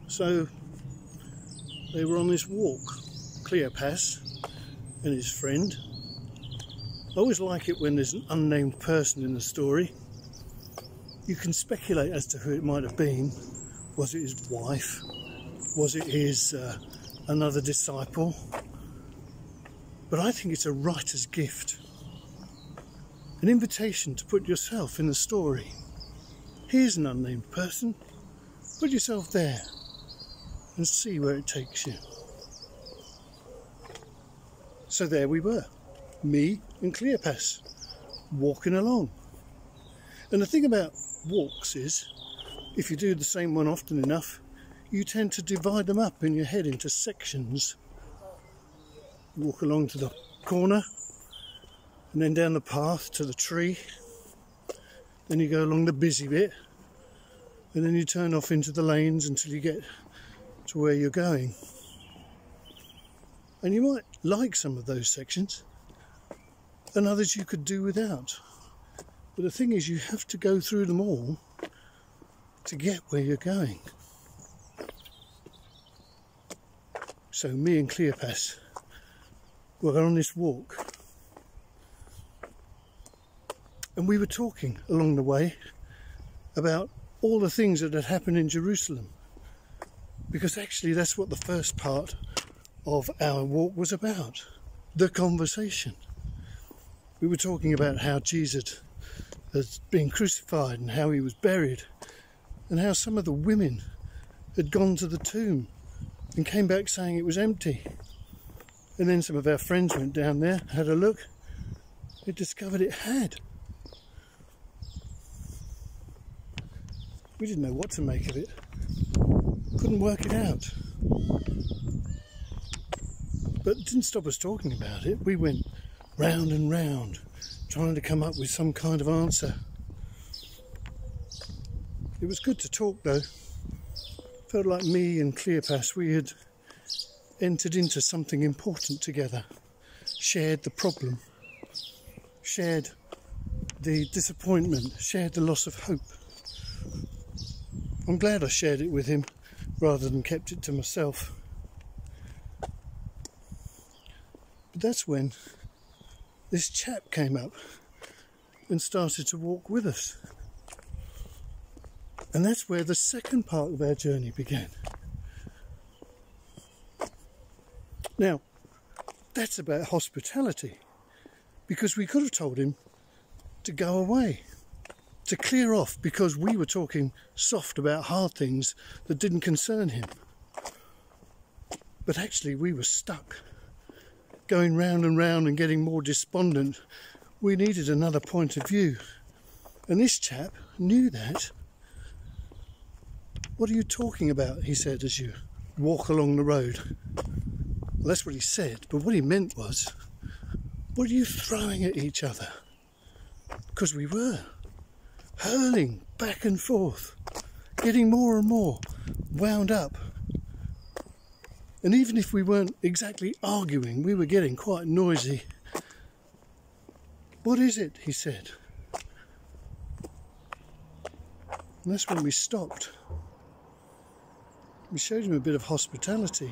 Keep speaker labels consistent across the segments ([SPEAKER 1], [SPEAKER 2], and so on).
[SPEAKER 1] So they were on this walk, Cleopas and his friend. I always like it when there's an unnamed person in the story. You can speculate as to who it might have been. Was it his wife? Was it his another disciple? But I think it's a writer's gift. An invitation to put yourself in the story. Here's an unnamed person. Put yourself there and see where it takes you. So there we were, me and Cleopas, walking along. And the thing about walks is, if you do the same one often enough, you tend to divide them up in your head into sections. You walk along to the corner, and then down the path to the tree. Then you go along the busy bit, and then you turn off into the lanes until you get to where you're going. And you might like some of those sections, and others you could do without. But the thing is, you have to go through them all to get where you're going. So me and Cleopas were on this walk, and we were talking along the way about all the things that had happened in Jerusalem, because actually that's what the first part of our walk was about, the conversation. We were talking about how Jesus had been crucified and how he was buried, and how some of the women had gone to the tomb and came back saying it was empty. And then some of our friends went down there, had a look, they discovered it had. We didn't know what to make of it, couldn't work it out. But it didn't stop us talking about it. We went round and round, trying to come up with some kind of answer. It was good to talk though. Felt like me and Cleopas, we had entered into something important together. Shared the problem, shared the disappointment, shared the loss of hope. I'm glad I shared it with him rather than kept it to myself. But that's when this chap came up and started to walk with us. And that's where the second part of our journey began. Now, that's about hospitality, because we could have told him to go away, to clear off, because we were talking soft about hard things that didn't concern him. But actually we were stuck, going round and round and getting more despondent. We needed another point of view. And this chap knew that. What are you talking about, he said, as you walk along the road. Well, that's what he said, but what he meant was, what are you throwing at each other? Because we were hurling back and forth, getting more and more wound up. And even if we weren't exactly arguing, we were getting quite noisy. What is it? He said. And that's when we stopped. We showed him a bit of hospitality.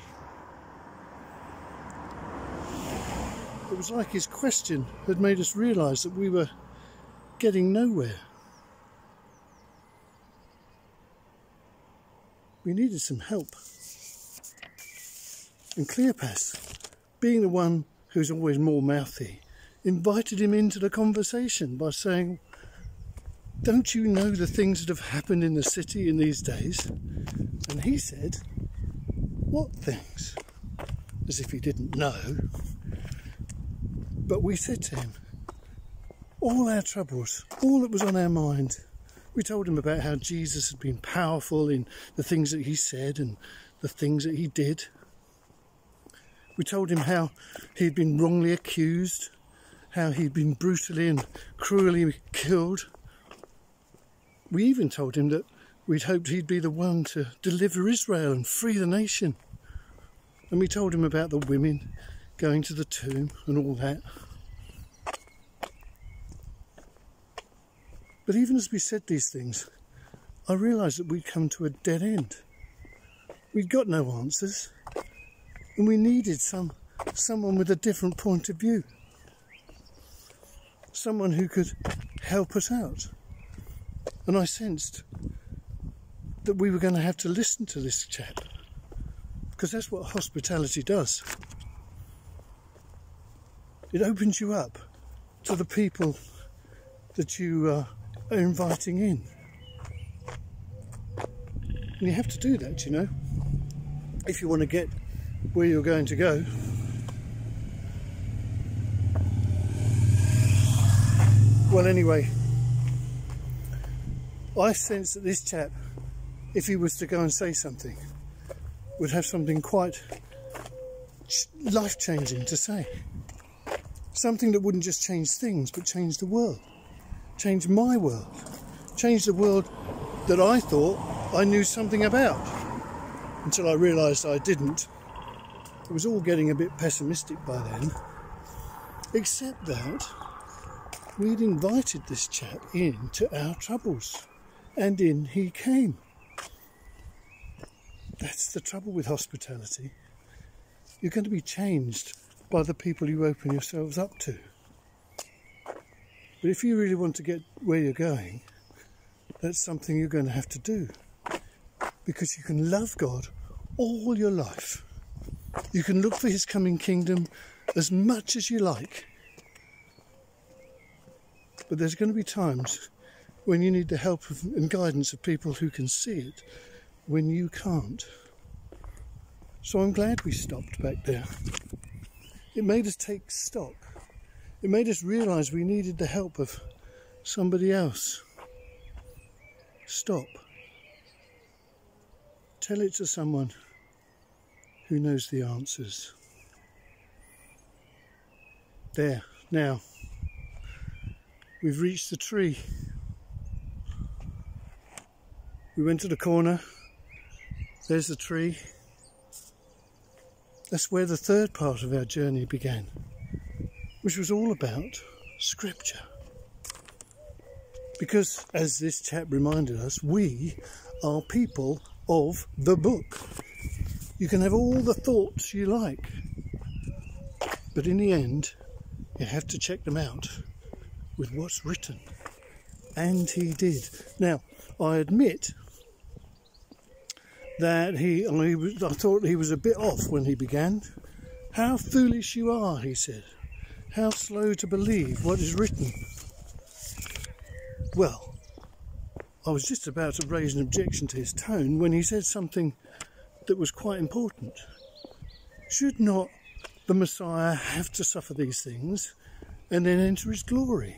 [SPEAKER 1] It was like his question had made us realise that we were getting nowhere. We needed some help. And Cleopas, being the one who's always more mouthy, invited him into the conversation by saying, don't you know the things that have happened in the city in these days? And he said, what things? As if he didn't know. But we said to him, all our troubles, all that was on our mind. We told him about how Jesus had been powerful in the things that he said and the things that he did. We told him how he'd been wrongly accused, how he'd been brutally and cruelly killed. We even told him that we'd hoped he'd be the one to deliver Israel and free the nation. And we told him about the women going to the tomb and all that. But even as we said these things, I realised that we'd come to a dead end. We'd got no answers, and we needed someone with a different point of view. Someone who could help us out. And I sensed that we were going to have to listen to this chap, because that's what hospitality does. It opens you up to the people that you are inviting in. And you have to do that, you know, if you want to get where you're going to go. Well, anyway, I sense that this chap, if he was to go and say something, would have something quite life-changing to say. Something that wouldn't just change things, but change the world. Change my world. Change the world that I thought I knew something about, until I realised I didn't. It was all getting a bit pessimistic by then, except that we'd invited this chap into our troubles, and in he came. That's the trouble with hospitality. You're going to be changed by the people you open yourselves up to. But if you really want to get where you're going, that's something you're going to have to do. Because you can love God all your life. You can look for his coming kingdom as much as you like. But there's going to be times when you need the help and guidance of people who can see it when you can't. So I'm glad we stopped back there. It made us take stock. It made us realise we needed the help of somebody else. Stop. Tell it to someone who knows the answers. There, now, we've reached the tree. We went to the corner. There's the tree. That's where the third part of our journey began, which was all about Scripture. Because, as this chap reminded us, we are people of the book. You can have all the thoughts you like, but in the end, you have to check them out with what's written. And he did. Now, I admit that I thought he was a bit off when he began. How foolish you are, he said. How slow to believe what is written. Well, I was just about to raise an objection to his tone when he said something that was quite important. Should not the Messiah have to suffer these things and then enter his glory?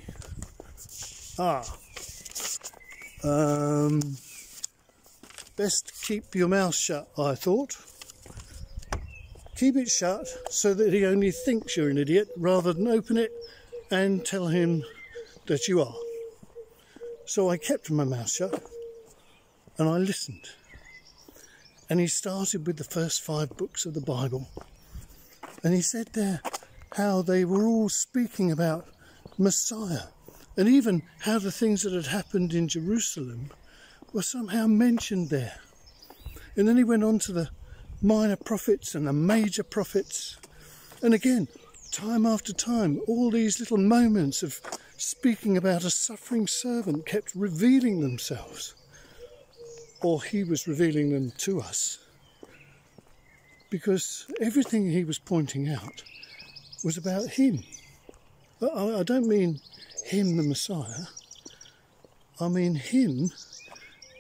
[SPEAKER 1] Best keep your mouth shut, I thought. Keep it shut so that he only thinks you're an idiot rather than open it and tell him that you are. So I kept my mouth shut and I listened. And he started with the first 5 books of the Bible. And he said there how they were all speaking about Messiah, and even how the things that had happened in Jerusalem were somehow mentioned there. And then he went on to the minor prophets and the major prophets. And again, time after time, all these little moments of speaking about a suffering servant kept revealing themselves. Or he was revealing them to us. Because everything he was pointing out was about him. I don't mean him, the Messiah. I mean him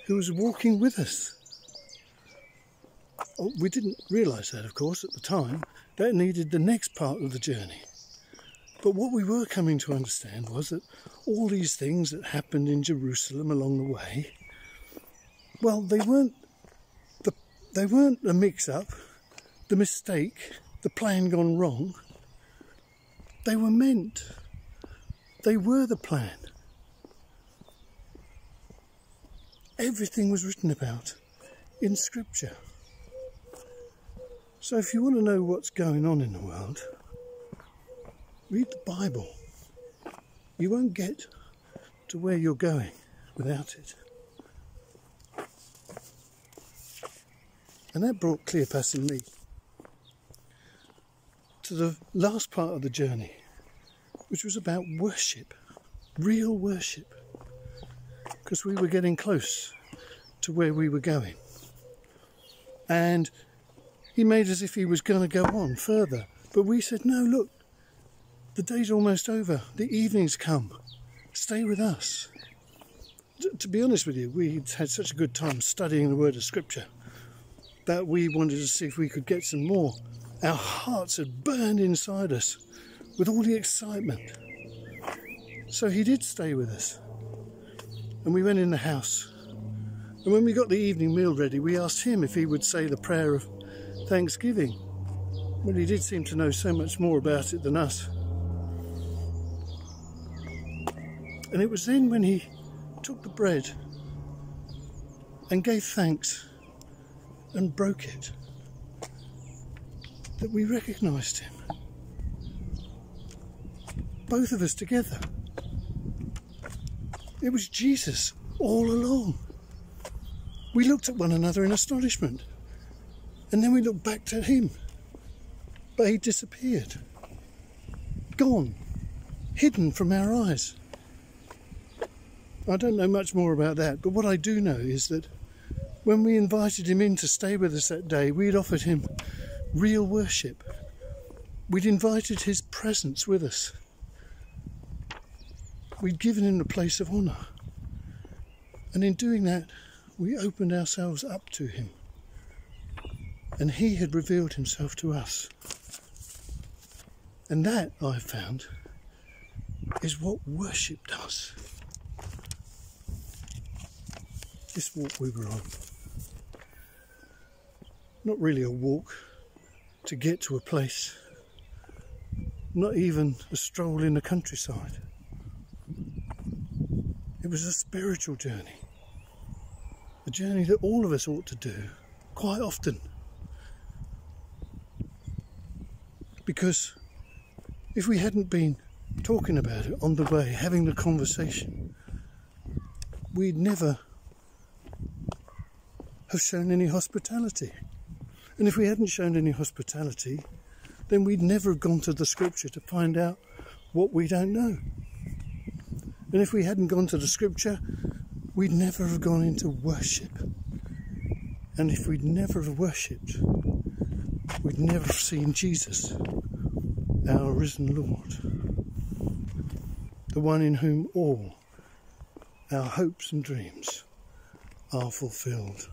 [SPEAKER 1] who was walking with us. We didn't realise that, of course, at the time. That needed the next part of the journey. But what we were coming to understand was that all these things that happened in Jerusalem along the way, well, they weren't a mix-up, the mistake, the plan gone wrong. They were meant. They were the plan. Everything was written about in Scripture. So if you want to know what's going on in the world, read the Bible. You won't get to where you're going without it. And that brought Cleopas and me to the last part of the journey, which was about worship, real worship, because we were getting close to where we were going. And he made as if he was going to go on further, but we said, no, look, the day's almost over, the evening's come, stay with us. To be honest with you, we had such a good time studying the word of Scripture that we wanted to see if we could get some more. Our hearts had burned inside us with all the excitement. So he did stay with us. And we went in the house. And when we got the evening meal ready, we asked him if he would say the prayer of thanksgiving. Well, he did seem to know so much more about it than us. And it was then when he took the bread and gave thanks and broke it that we recognised him. Both of us together. It was Jesus all along. We looked at one another in astonishment, and then we looked back to him, but he disappeared, gone, hidden from our eyes. I don't know much more about that, but what I do know is that when we invited him in to stay with us that day, we'd offered him real worship. We'd invited his presence with us. We'd given him a place of honour. And in doing that, we opened ourselves up to him. And he had revealed himself to us. And that, I've found, is what worship does. This walk we were on. Not really a walk to get to a place. Not even a stroll in the countryside. It was a spiritual journey. A journey that all of us ought to do quite often. Because if we hadn't been talking about it on the way, having the conversation, we'd never have shown any hospitality. And if we hadn't shown any hospitality, then we'd never have gone to the Scripture to find out what we don't know. And if we hadn't gone to the Scripture, we'd never have gone into worship. And if we'd never have worshipped, we'd never have seen Jesus, our risen Lord, the one in whom all our hopes and dreams are fulfilled.